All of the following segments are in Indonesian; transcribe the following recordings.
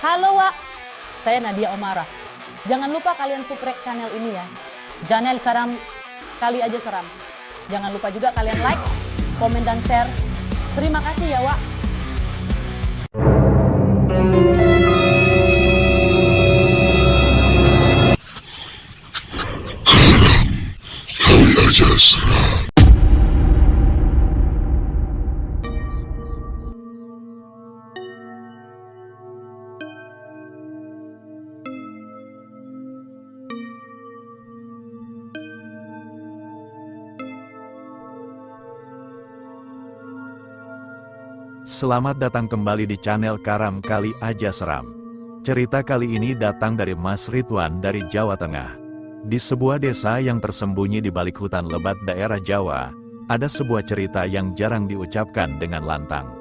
Halo Wak, saya Nadia Omara. Jangan lupa kalian subscribe channel ini ya. Channel Karam Kali Aja Seram. Jangan lupa juga kalian like, komen dan share. Terima kasih ya Wak. Kali Aja Seram. Selamat datang kembali di channel Karam Kali Aja Seram. Cerita kali ini datang dari Mas Ridwan dari Jawa Tengah. Di sebuah desa yang tersembunyi di balik hutan lebat daerah Jawa, ada sebuah cerita yang jarang diucapkan dengan lantang.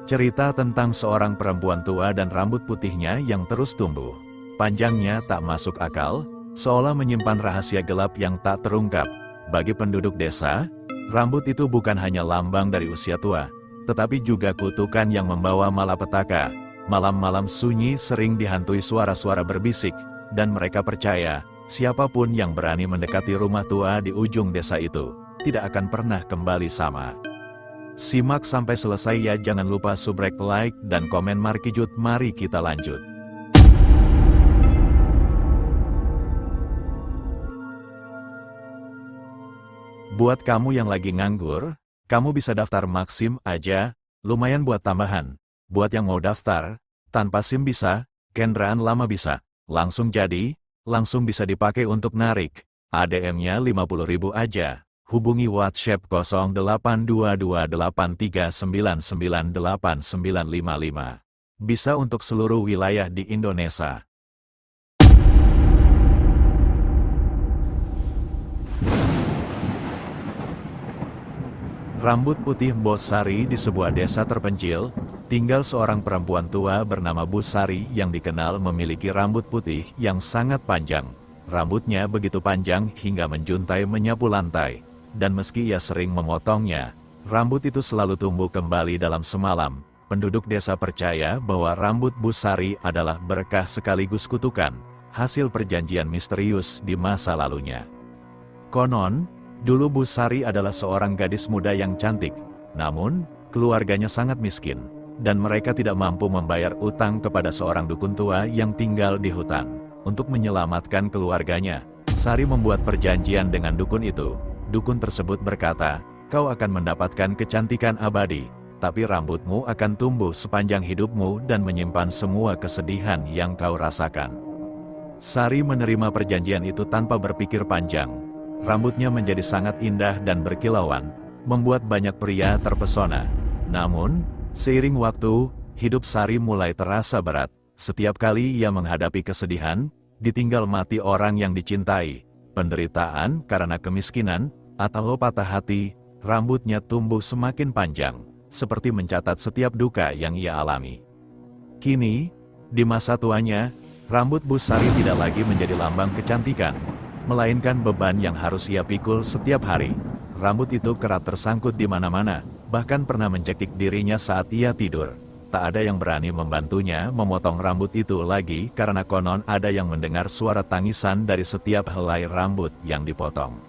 Cerita tentang seorang perempuan tua dan rambut putihnya yang terus tumbuh. Panjangnya tak masuk akal, seolah menyimpan rahasia gelap yang tak terungkap. Bagi penduduk desa, rambut itu bukan hanya lambang dari usia tua, tetapi juga kutukan yang membawa malapetaka. Malam-malam sunyi sering dihantui suara-suara berbisik, dan mereka percaya, siapapun yang berani mendekati rumah tua di ujung desa itu, tidak akan pernah kembali sama. Simak sampai selesai ya, jangan lupa subscribe, like, dan komen markijut. Mari kita lanjut. Buat kamu yang lagi nganggur, kamu bisa daftar Maxim aja, lumayan buat tambahan. Buat yang mau daftar, tanpa SIM bisa, kendaraan lama bisa, langsung jadi, langsung bisa dipakai untuk narik. ADM-nya 50.000 aja. Hubungi WhatsApp 08228399989955. Bisa untuk seluruh wilayah di Indonesia. Rambut putih Mbok Sari. Di sebuah desa terpencil, tinggal seorang perempuan tua bernama Bu Sari yang dikenal memiliki rambut putih yang sangat panjang. Rambutnya begitu panjang hingga menjuntai menyapu lantai. Dan meski ia sering memotongnya, rambut itu selalu tumbuh kembali dalam semalam. Penduduk desa percaya bahwa rambut Bu Sari adalah berkah sekaligus kutukan, hasil perjanjian misterius di masa lalunya. Konon, dulu Bu Sari adalah seorang gadis muda yang cantik, namun, keluarganya sangat miskin, dan mereka tidak mampu membayar utang kepada seorang dukun tua yang tinggal di hutan. Untuk menyelamatkan keluarganya, Sari membuat perjanjian dengan dukun itu. Dukun tersebut berkata, "Kau akan mendapatkan kecantikan abadi, tapi rambutmu akan tumbuh sepanjang hidupmu dan menyimpan semua kesedihan yang kau rasakan." Sari menerima perjanjian itu tanpa berpikir panjang. Rambutnya menjadi sangat indah dan berkilauan, membuat banyak pria terpesona. Namun, seiring waktu, hidup Sari mulai terasa berat. Setiap kali ia menghadapi kesedihan, ditinggal mati orang yang dicintai, penderitaan karena kemiskinan, atau patah hati, rambutnya tumbuh semakin panjang, seperti mencatat setiap duka yang ia alami. Kini, di masa tuanya, rambut Bu Sari tidak lagi menjadi lambang kecantikan, melainkan beban yang harus ia pikul setiap hari. Rambut itu kerap tersangkut di mana-mana, bahkan pernah mencekik dirinya saat ia tidur. Tak ada yang berani membantunya memotong rambut itu lagi karena konon ada yang mendengar suara tangisan dari setiap helai rambut yang dipotong.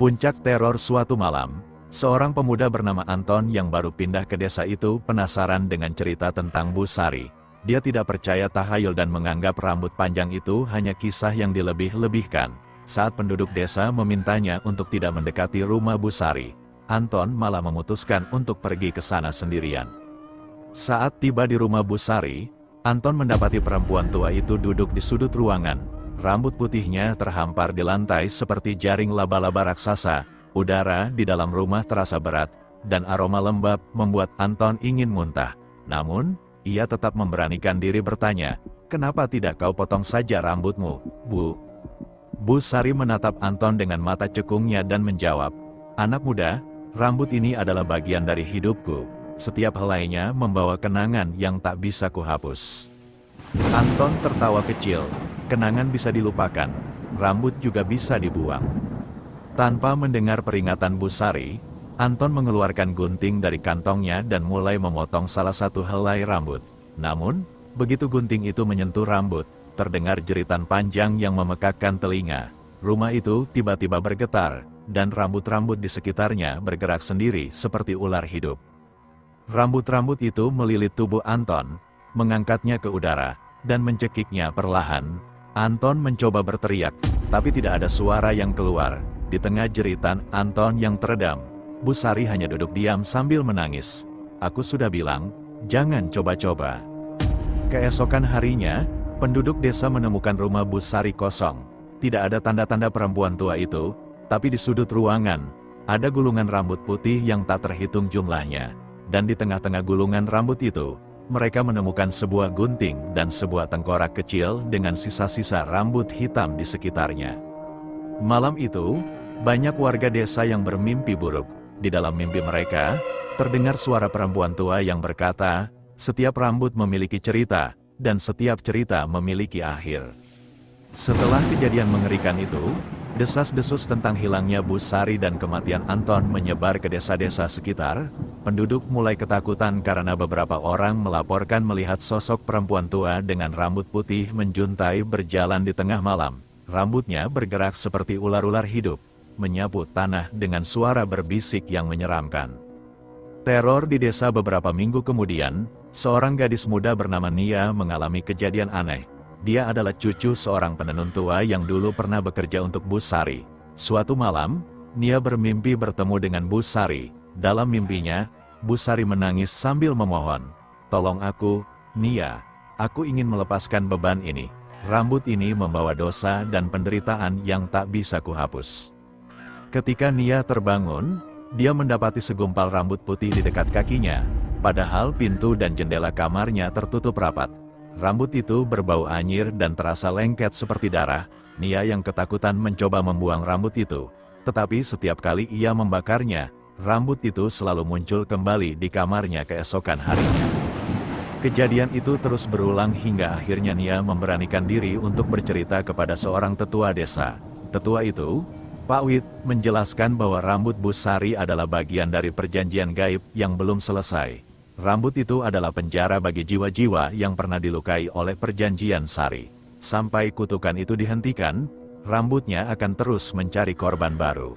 Puncak teror suatu malam, seorang pemuda bernama Anton yang baru pindah ke desa itu penasaran dengan cerita tentang Bu Sari. Dia tidak percaya tahayul dan menganggap rambut panjang itu hanya kisah yang dilebih-lebihkan. Saat penduduk desa memintanya untuk tidak mendekati rumah Bu Sari, Anton malah memutuskan untuk pergi ke sana sendirian. Saat tiba di rumah Bu Sari, Anton mendapati perempuan tua itu duduk di sudut ruangan. Rambut putihnya terhampar di lantai seperti jaring laba-laba raksasa. Udara di dalam rumah terasa berat, dan aroma lembab membuat Anton ingin muntah. Namun, ia tetap memberanikan diri bertanya, "Kenapa tidak kau potong saja rambutmu, Bu?" Bu Sari menatap Anton dengan mata cekungnya dan menjawab, "Anak muda, rambut ini adalah bagian dari hidupku. Setiap helainya membawa kenangan yang tak bisa kuhapus." Anton tertawa kecil. Kenangan bisa dilupakan, rambut juga bisa dibuang. Tanpa mendengar peringatan Bu Sari, Anton mengeluarkan gunting dari kantongnya dan mulai memotong salah satu helai rambut. Namun, Begitu gunting itu menyentuh rambut, terdengar jeritan panjang yang memekakkan telinga. Rumah itu tiba-tiba bergetar, dan rambut-rambut di sekitarnya bergerak sendiri seperti ular hidup. Rambut-rambut itu melilit tubuh Anton, mengangkatnya ke udara, dan mencekiknya perlahan. Anton mencoba berteriak, tapi tidak ada suara yang keluar. Di tengah jeritan Anton yang teredam, Bu Sari hanya duduk diam sambil menangis. Aku sudah bilang, jangan coba-coba. Keesokan harinya, penduduk desa menemukan rumah Bu Sari kosong. Tidak ada tanda-tanda perempuan tua itu, tapi di sudut ruangan, ada gulungan rambut putih yang tak terhitung jumlahnya. Dan di tengah-tengah gulungan rambut itu, mereka menemukan sebuah gunting dan sebuah tengkorak kecil dengan sisa-sisa rambut hitam di sekitarnya. Malam itu, banyak warga desa yang bermimpi buruk. Di dalam mimpi mereka, terdengar suara perempuan tua yang berkata, setiap rambut memiliki cerita, dan setiap cerita memiliki akhir. Setelah kejadian mengerikan itu, desas-desus tentang hilangnya Bu Sari dan kematian Anton menyebar ke desa-desa sekitar. Penduduk mulai ketakutan karena beberapa orang melaporkan melihat sosok perempuan tua dengan rambut putih menjuntai berjalan di tengah malam. Rambutnya bergerak seperti ular-ular hidup, menyapu tanah dengan suara berbisik yang menyeramkan. Teror di desa beberapa minggu kemudian, seorang gadis muda bernama Nia mengalami kejadian aneh. Dia adalah cucu seorang penenun tua yang dulu pernah bekerja untuk Bu Sari. Suatu malam, Nia bermimpi bertemu dengan Bu Sari. Dalam mimpinya, Bu Sari menangis sambil memohon, "Tolong aku, Nia. Aku ingin melepaskan beban ini. Rambut ini membawa dosa dan penderitaan yang tak bisa kuhapus." Ketika Nia terbangun, dia mendapati segumpal rambut putih di dekat kakinya, padahal pintu dan jendela kamarnya tertutup rapat. Rambut itu berbau anyir dan terasa lengket seperti darah. Nia yang ketakutan mencoba membuang rambut itu, tetapi setiap kali ia membakarnya, rambut itu selalu muncul kembali di kamarnya keesokan harinya. Kejadian itu terus berulang hingga akhirnya Nia memberanikan diri untuk bercerita kepada seorang tetua desa. Tetua itu, Pak Wit, menjelaskan bahwa rambut Bu Sari adalah bagian dari perjanjian gaib yang belum selesai. Rambut itu adalah penjara bagi jiwa-jiwa yang pernah dilukai oleh perjanjian Sari. Sampai kutukan itu dihentikan, rambutnya akan terus mencari korban baru.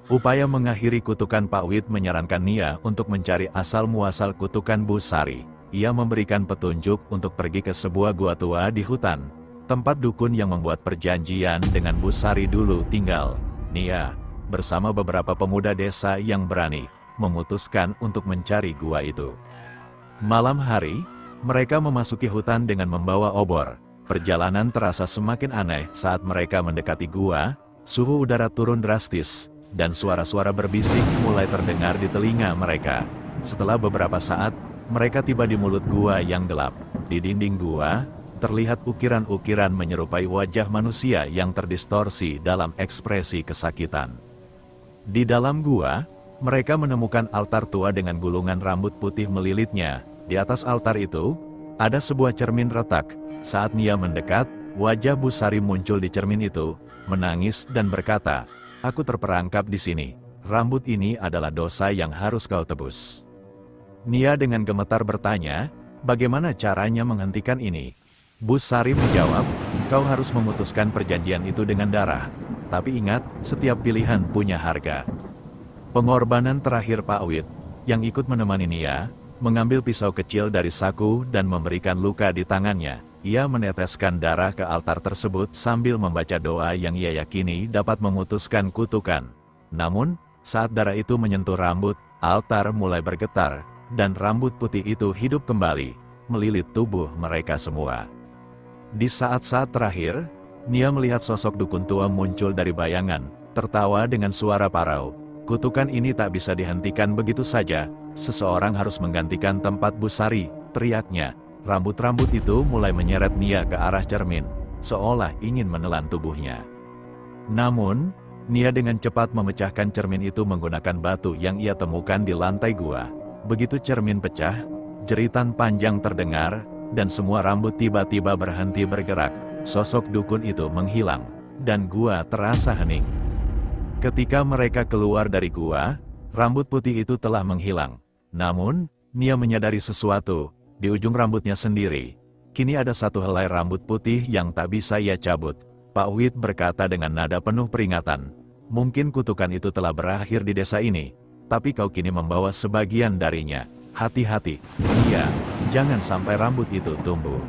Upaya mengakhiri kutukan Pak Wit menyarankan Nia untuk mencari asal-muasal kutukan Bu Sari. Ia memberikan petunjuk untuk pergi ke sebuah gua tua di hutan, tempat dukun yang membuat perjanjian dengan Bu Sari dulu tinggal. Nia, bersama beberapa pemuda desa yang berani, memutuskan untuk mencari gua itu. Malam hari, mereka memasuki hutan dengan membawa obor. Perjalanan terasa semakin aneh saat mereka mendekati gua, suhu udara turun drastis, dan suara-suara berbisik mulai terdengar di telinga mereka. Setelah beberapa saat, mereka tiba di mulut gua yang gelap. Di dinding gua, terlihat ukiran-ukiran menyerupai wajah manusia yang terdistorsi dalam ekspresi kesakitan. Di dalam gua, mereka menemukan altar tua dengan gulungan rambut putih melilitnya. Di atas altar itu, ada sebuah cermin retak. Saat Nia mendekat, wajah Bu Sari muncul di cermin itu, menangis dan berkata, "Aku terperangkap di sini. Rambut ini adalah dosa yang harus kau tebus." Nia dengan gemetar bertanya, "Bagaimana caranya menghentikan ini?" Bu Sari menjawab, "Kau harus memutuskan perjanjian itu dengan darah. Tapi ingat, setiap pilihan punya harga." Pengorbanan terakhir Pak Wit, yang ikut menemani Nia, mengambil pisau kecil dari saku dan memberikan luka di tangannya. Ia meneteskan darah ke altar tersebut sambil membaca doa yang ia yakini dapat memutuskan kutukan. Namun, saat darah itu menyentuh rambut, altar mulai bergetar, dan rambut putih itu hidup kembali, melilit tubuh mereka semua. Di saat-saat terakhir, Nia melihat sosok dukun tua muncul dari bayangan, tertawa dengan suara parau. "Kutukan ini tak bisa dihentikan begitu saja, seseorang harus menggantikan tempat Bu Sari," teriaknya. Rambut-rambut itu mulai menyeret Nia ke arah cermin, seolah ingin menelan tubuhnya. Namun, Nia dengan cepat memecahkan cermin itu menggunakan batu yang ia temukan di lantai gua. Begitu cermin pecah, jeritan panjang terdengar, dan semua rambut tiba-tiba berhenti bergerak. Sosok dukun itu menghilang, dan gua terasa hening. Ketika mereka keluar dari gua, rambut putih itu telah menghilang. Namun, Nia menyadari sesuatu. Di ujung rambutnya sendiri, kini ada satu helai rambut putih yang tak bisa ia cabut. Pak Wit berkata dengan nada penuh peringatan. Mungkin kutukan itu telah berakhir di desa ini, tapi kau kini membawa sebagian darinya. Hati-hati, Nia, jangan sampai rambut itu tumbuh.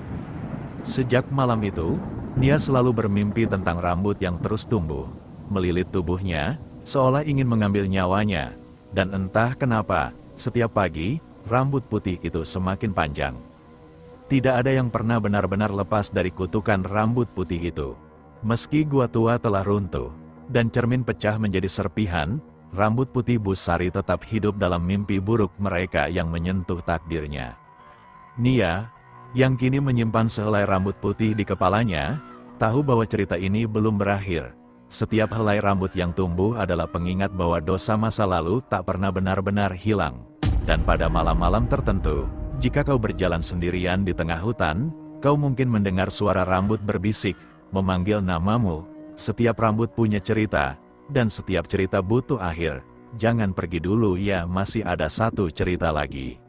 Sejak malam itu, Nia selalu bermimpi tentang rambut yang terus tumbuh, melilit tubuhnya, seolah ingin mengambil nyawanya. Dan entah kenapa, setiap pagi, rambut putih itu semakin panjang. Tidak ada yang pernah benar-benar lepas dari kutukan rambut putih itu. Meski gua tua telah runtuh, dan cermin pecah menjadi serpihan, rambut putih Bu Sari tetap hidup dalam mimpi buruk mereka yang menyentuh takdirnya. Nia, yang kini menyimpan sehelai rambut putih di kepalanya, tahu bahwa cerita ini belum berakhir. Setiap helai rambut yang tumbuh adalah pengingat bahwa dosa masa lalu tak pernah benar-benar hilang. Dan pada malam-malam tertentu, jika kau berjalan sendirian di tengah hutan, kau mungkin mendengar suara rambut berbisik, memanggil namamu. Setiap rambut punya cerita, dan setiap cerita butuh akhir. Jangan pergi dulu ya, masih ada satu cerita lagi.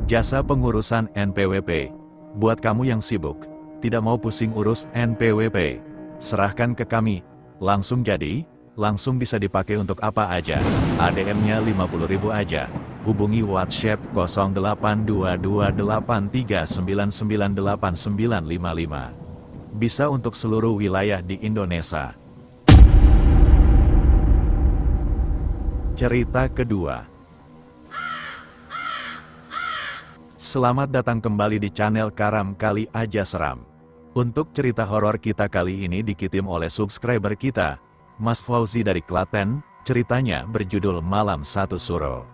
Jasa pengurusan NPWP. Buat kamu yang sibuk, tidak mau pusing urus NPWP, serahkan ke kami. Langsung jadi, langsung bisa dipakai untuk apa aja. ADM-nya 50.000 aja. Hubungi WhatsApp 082283998955. Bisa untuk seluruh wilayah di Indonesia. Cerita kedua. Selamat datang kembali di channel Karam Kali Aja Seram. Untuk cerita horor kita kali ini dikirim oleh subscriber kita, Mas Fauzi dari Klaten. Ceritanya berjudul Malam Satu Suro.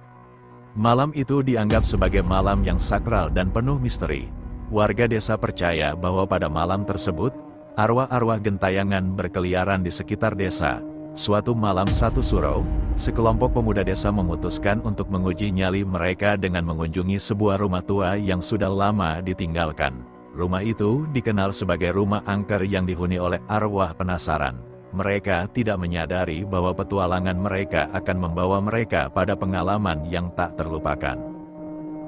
Malam itu dianggap sebagai malam yang sakral dan penuh misteri. Warga desa percaya bahwa pada malam tersebut, arwah-arwah gentayangan berkeliaran di sekitar desa. Suatu malam Satu Suro, sekelompok pemuda desa memutuskan untuk menguji nyali mereka dengan mengunjungi sebuah rumah tua yang sudah lama ditinggalkan. Rumah itu dikenal sebagai rumah angker yang dihuni oleh arwah penasaran. Mereka tidak menyadari bahwa petualangan mereka akan membawa mereka pada pengalaman yang tak terlupakan.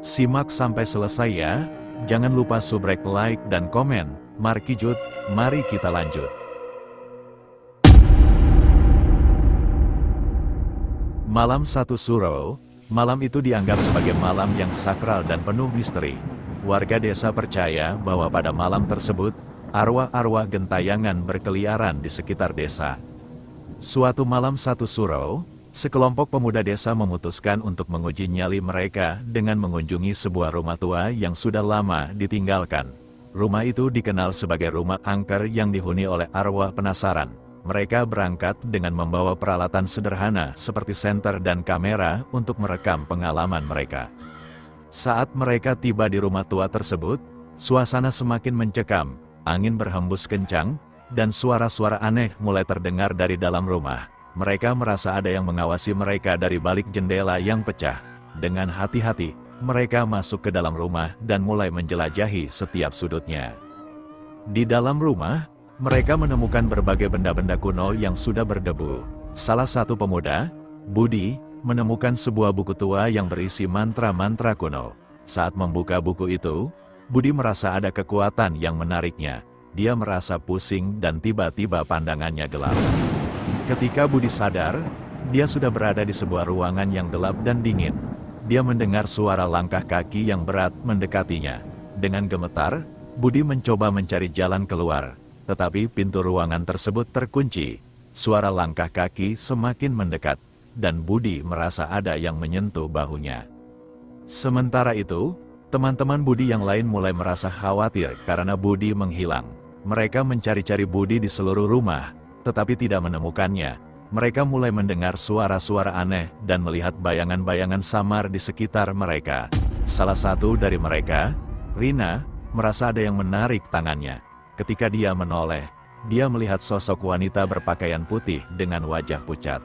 Simak sampai selesai ya. Jangan lupa subrek, like, dan komen. Markijut, mari kita lanjut. Malam Satu Suro. Malam itu dianggap sebagai malam yang sakral dan penuh misteri. Warga desa percaya bahwa pada malam tersebut, arwah-arwah gentayangan berkeliaran di sekitar desa. Suatu malam Satu Suro, sekelompok pemuda desa memutuskan untuk menguji nyali mereka dengan mengunjungi sebuah rumah tua yang sudah lama ditinggalkan. Rumah itu dikenal sebagai rumah angker yang dihuni oleh arwah penasaran. Mereka berangkat dengan membawa peralatan sederhana seperti senter dan kamera untuk merekam pengalaman mereka. Saat mereka tiba di rumah tua tersebut, suasana semakin mencekam. Angin berhembus kencang, dan suara-suara aneh mulai terdengar dari dalam rumah. Mereka merasa ada yang mengawasi mereka dari balik jendela yang pecah. Dengan hati-hati, mereka masuk ke dalam rumah dan mulai menjelajahi setiap sudutnya. Di dalam rumah, mereka menemukan berbagai benda-benda kuno yang sudah berdebu. Salah satu pemuda, Budi, menemukan sebuah buku tua yang berisi mantra-mantra kuno. Saat membuka buku itu, Budi merasa ada kekuatan yang menariknya. Dia merasa pusing dan tiba-tiba pandangannya gelap. Ketika Budi sadar, dia sudah berada di sebuah ruangan yang gelap dan dingin. Dia mendengar suara langkah kaki yang berat mendekatinya. Dengan gemetar, Budi mencoba mencari jalan keluar, tetapi pintu ruangan tersebut terkunci. Suara langkah kaki semakin mendekat, dan Budi merasa ada yang menyentuh bahunya. Sementara itu, teman-teman Budi yang lain mulai merasa khawatir karena Budi menghilang. Mereka mencari-cari Budi di seluruh rumah, tetapi tidak menemukannya. Mereka mulai mendengar suara-suara aneh dan melihat bayangan-bayangan samar di sekitar mereka. Salah satu dari mereka, Rina, merasa ada yang menarik tangannya. Ketika dia menoleh, dia melihat sosok wanita berpakaian putih dengan wajah pucat.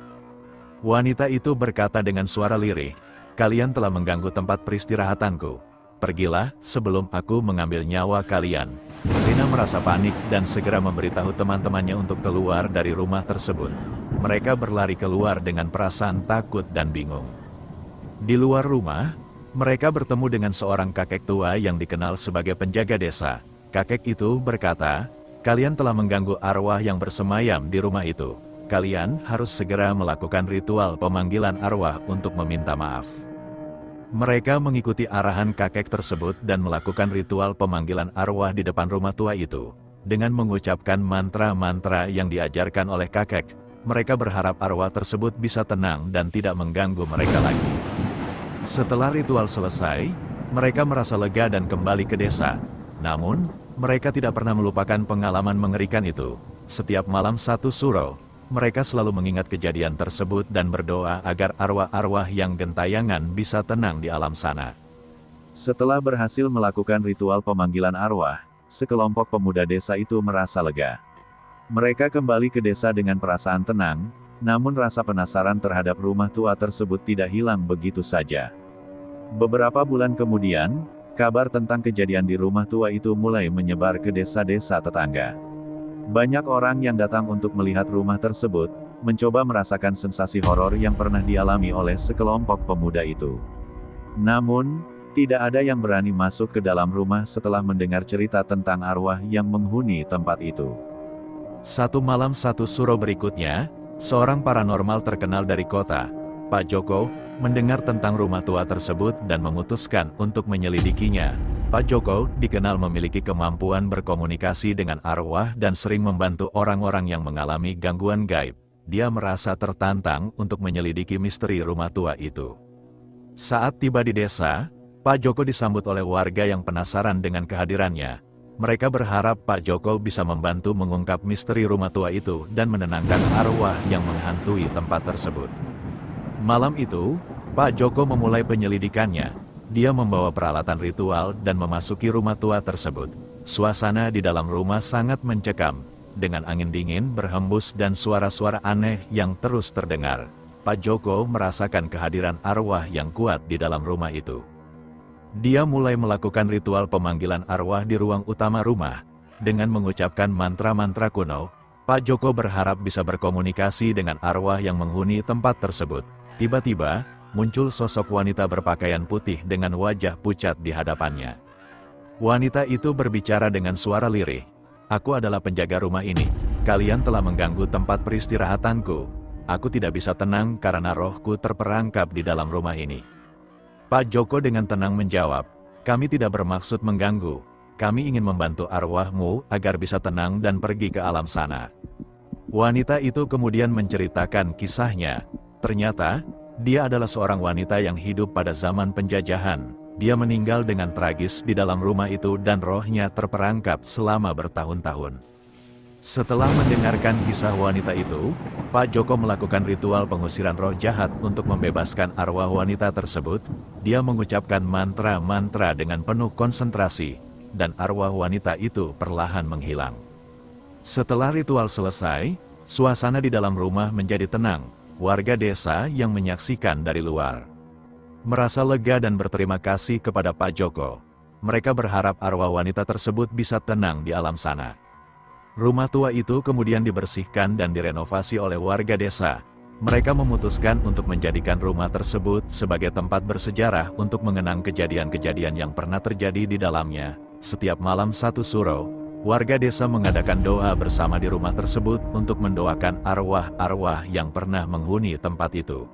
Wanita itu berkata dengan suara lirih, "Kalian telah mengganggu tempat peristirahatanku. Pergilah sebelum aku mengambil nyawa kalian." Rina merasa panik dan segera memberitahu teman-temannya untuk keluar dari rumah tersebut. Mereka berlari keluar dengan perasaan takut dan bingung. Di luar rumah, Mereka bertemu dengan seorang kakek tua yang dikenal sebagai penjaga desa. Kakek itu berkata, "Kalian telah mengganggu arwah yang bersemayam di rumah itu. Kalian harus segera melakukan ritual pemanggilan arwah untuk meminta maaf." Mereka mengikuti arahan kakek tersebut dan melakukan ritual pemanggilan arwah di depan rumah tua itu. Dengan mengucapkan mantra-mantra yang diajarkan oleh kakek, mereka berharap arwah tersebut bisa tenang dan tidak mengganggu mereka lagi. Setelah ritual selesai, mereka merasa lega dan kembali ke desa. Namun, mereka tidak pernah melupakan pengalaman mengerikan itu. Setiap malam satu suro, mereka selalu mengingat kejadian tersebut dan berdoa agar arwah-arwah yang gentayangan bisa tenang di alam sana. Setelah berhasil melakukan ritual pemanggilan arwah, sekelompok pemuda desa itu merasa lega. Mereka kembali ke desa dengan perasaan tenang, namun rasa penasaran terhadap rumah tua tersebut tidak hilang begitu saja. Beberapa bulan kemudian, kabar tentang kejadian di rumah tua itu mulai menyebar ke desa-desa tetangga. Banyak orang yang datang untuk melihat rumah tersebut, mencoba merasakan sensasi horor yang pernah dialami oleh sekelompok pemuda itu. Namun, tidak ada yang berani masuk ke dalam rumah setelah mendengar cerita tentang arwah yang menghuni tempat itu. Satu malam satu suro berikutnya, seorang paranormal terkenal dari kota, Pak Joko, mendengar tentang rumah tua tersebut dan memutuskan untuk menyelidikinya. Pak Joko dikenal memiliki kemampuan berkomunikasi dengan arwah dan sering membantu orang-orang yang mengalami gangguan gaib. Dia merasa tertantang untuk menyelidiki misteri rumah tua itu. Saat tiba di desa, Pak Joko disambut oleh warga yang penasaran dengan kehadirannya. Mereka berharap Pak Joko bisa membantu mengungkap misteri rumah tua itu dan menenangkan arwah yang menghantui tempat tersebut. Malam itu, Pak Joko memulai penyelidikannya. Dia membawa peralatan ritual dan memasuki rumah tua tersebut. Suasana di dalam rumah sangat mencekam, dengan angin dingin berhembus dan suara-suara aneh yang terus terdengar. Pak Joko merasakan kehadiran arwah yang kuat di dalam rumah itu. Dia mulai melakukan ritual pemanggilan arwah di ruang utama rumah. Dengan mengucapkan mantra-mantra kuno, Pak Joko berharap bisa berkomunikasi dengan arwah yang menghuni tempat tersebut. Tiba-tiba, muncul sosok wanita berpakaian putih dengan wajah pucat di hadapannya. Wanita itu berbicara dengan suara lirih. "Aku adalah penjaga rumah ini. Kalian telah mengganggu tempat peristirahatanku. Aku tidak bisa tenang karena rohku terperangkap di dalam rumah ini." Pak Joko dengan tenang menjawab, "Kami tidak bermaksud mengganggu. Kami ingin membantu arwahmu agar bisa tenang dan pergi ke alam sana." Wanita itu kemudian menceritakan kisahnya. Ternyata, dia adalah seorang wanita yang hidup pada zaman penjajahan. Dia meninggal dengan tragis di dalam rumah itu dan rohnya terperangkap selama bertahun-tahun. Setelah mendengarkan kisah wanita itu, Pak Joko melakukan ritual pengusiran roh jahat untuk membebaskan arwah wanita tersebut. Dia mengucapkan mantra-mantra dengan penuh konsentrasi, dan arwah wanita itu perlahan menghilang. Setelah ritual selesai, suasana di dalam rumah menjadi tenang. Warga desa yang menyaksikan dari luar merasa lega dan berterima kasih kepada Pak Joko. Mereka berharap arwah wanita tersebut bisa tenang di alam sana. Rumah tua itu kemudian dibersihkan dan direnovasi oleh warga desa. Mereka memutuskan untuk menjadikan rumah tersebut sebagai tempat bersejarah untuk mengenang kejadian-kejadian yang pernah terjadi di dalamnya. Setiap malam satu suro, warga desa mengadakan doa bersama di rumah tersebut untuk mendoakan arwah-arwah yang pernah menghuni tempat itu.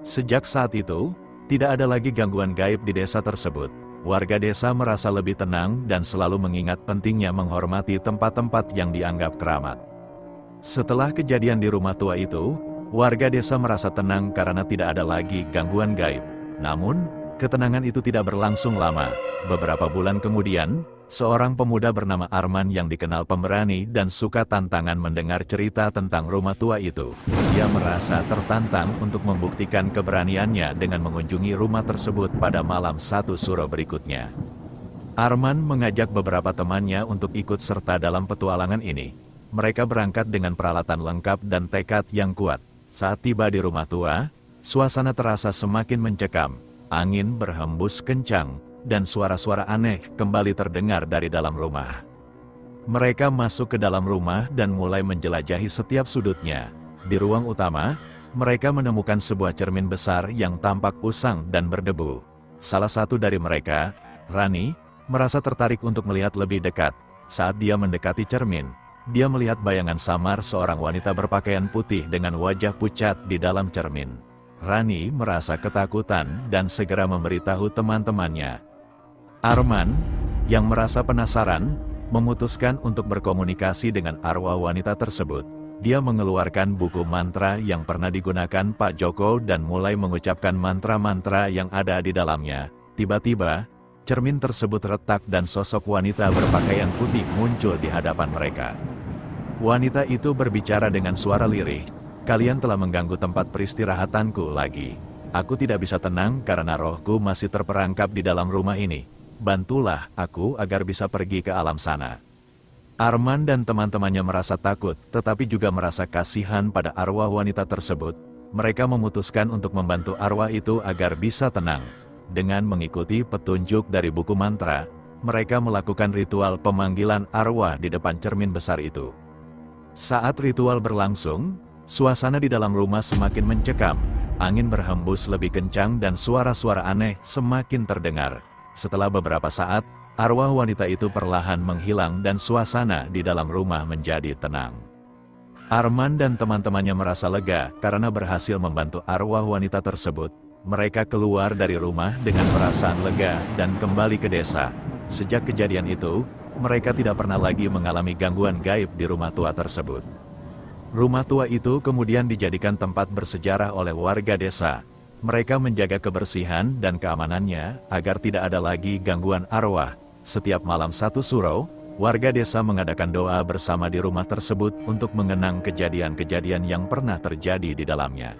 Sejak saat itu, tidak ada lagi gangguan gaib di desa tersebut. Warga desa merasa lebih tenang dan selalu mengingat pentingnya menghormati tempat-tempat yang dianggap keramat. Setelah kejadian di rumah tua itu, warga desa merasa tenang karena tidak ada lagi gangguan gaib. Namun, ketenangan itu tidak berlangsung lama. Beberapa bulan kemudian, seorang pemuda bernama Arman yang dikenal pemberani dan suka tantangan mendengar cerita tentang rumah tua itu. Dia merasa tertantang untuk membuktikan keberaniannya dengan mengunjungi rumah tersebut pada malam satu suro berikutnya. Arman mengajak beberapa temannya untuk ikut serta dalam petualangan ini. Mereka berangkat dengan peralatan lengkap dan tekad yang kuat. Saat tiba di rumah tua, suasana terasa semakin mencekam. Angin berhembus kencang, dan suara-suara aneh kembali terdengar dari dalam rumah. Mereka masuk ke dalam rumah dan mulai menjelajahi setiap sudutnya. Di ruang utama, mereka menemukan sebuah cermin besar yang tampak usang dan berdebu. Salah satu dari mereka, Rani, merasa tertarik untuk melihat lebih dekat. Saat dia mendekati cermin, dia melihat bayangan samar seorang wanita berpakaian putih dengan wajah pucat di dalam cermin. Rani merasa ketakutan dan segera memberitahu teman-temannya. Arman, yang merasa penasaran, memutuskan untuk berkomunikasi dengan arwah wanita tersebut. Dia mengeluarkan buku mantra yang pernah digunakan Pak Joko dan mulai mengucapkan mantra-mantra yang ada di dalamnya. Tiba-tiba, cermin tersebut retak dan sosok wanita berpakaian putih muncul di hadapan mereka. Wanita itu berbicara dengan suara lirih, "Kalian telah mengganggu tempat peristirahatanku lagi. Aku tidak bisa tenang karena rohku masih terperangkap di dalam rumah ini. Bantulah aku agar bisa pergi ke alam sana." Arman dan teman-temannya merasa takut, tetapi juga merasa kasihan pada arwah wanita tersebut. Mereka memutuskan untuk membantu arwah itu agar bisa tenang. Dengan mengikuti petunjuk dari buku mantra, mereka melakukan ritual pemanggilan arwah di depan cermin besar itu. Saat ritual berlangsung, suasana di dalam rumah semakin mencekam. Angin berhembus lebih kencang dan suara-suara aneh semakin terdengar. Setelah beberapa saat, arwah wanita itu perlahan menghilang dan suasana di dalam rumah menjadi tenang. Arman dan teman-temannya merasa lega karena berhasil membantu arwah wanita tersebut. Mereka keluar dari rumah dengan perasaan lega dan kembali ke desa. Sejak kejadian itu, mereka tidak pernah lagi mengalami gangguan gaib di rumah tua tersebut. Rumah tua itu kemudian dijadikan tempat bersejarah oleh warga desa. Mereka menjaga kebersihan dan keamanannya agar tidak ada lagi gangguan arwah. Setiap malam 1 Suro, warga desa mengadakan doa bersama di rumah tersebut untuk mengenang kejadian-kejadian yang pernah terjadi di dalamnya.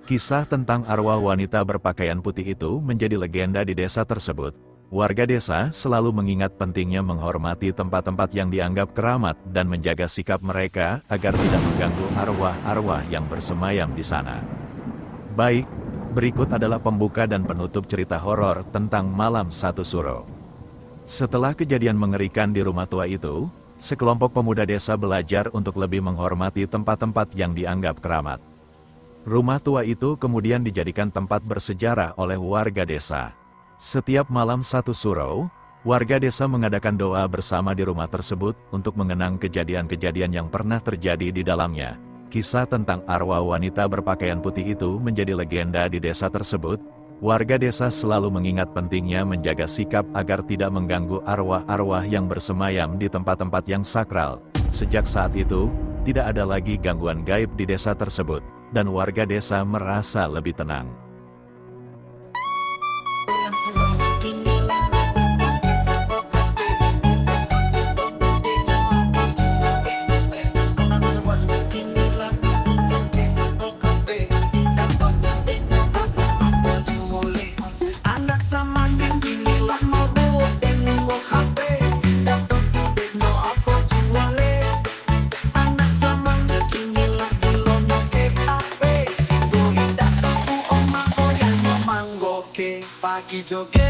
Kisah tentang arwah wanita berpakaian putih itu menjadi legenda di desa tersebut. Warga desa selalu mengingat pentingnya menghormati tempat-tempat yang dianggap keramat dan menjaga sikap mereka agar tidak mengganggu arwah-arwah yang bersemayam di sana. Baik, berikut adalah pembuka dan penutup cerita horor tentang malam 1 Suro. Setelah kejadian mengerikan di rumah tua itu, sekelompok pemuda desa belajar untuk lebih menghormati tempat-tempat yang dianggap keramat. Rumah tua itu kemudian dijadikan tempat bersejarah oleh warga desa. Setiap malam 1 Suro, warga desa mengadakan doa bersama di rumah tersebut untuk mengenang kejadian-kejadian yang pernah terjadi di dalamnya. Kisah tentang arwah wanita berpakaian putih itu menjadi legenda di desa tersebut. Warga desa selalu mengingat pentingnya menjaga sikap agar tidak mengganggu arwah-arwah yang bersemayam di tempat-tempat yang sakral. Sejak saat itu, tidak ada lagi gangguan gaib di desa tersebut, dan warga desa merasa lebih tenang. Pagi joget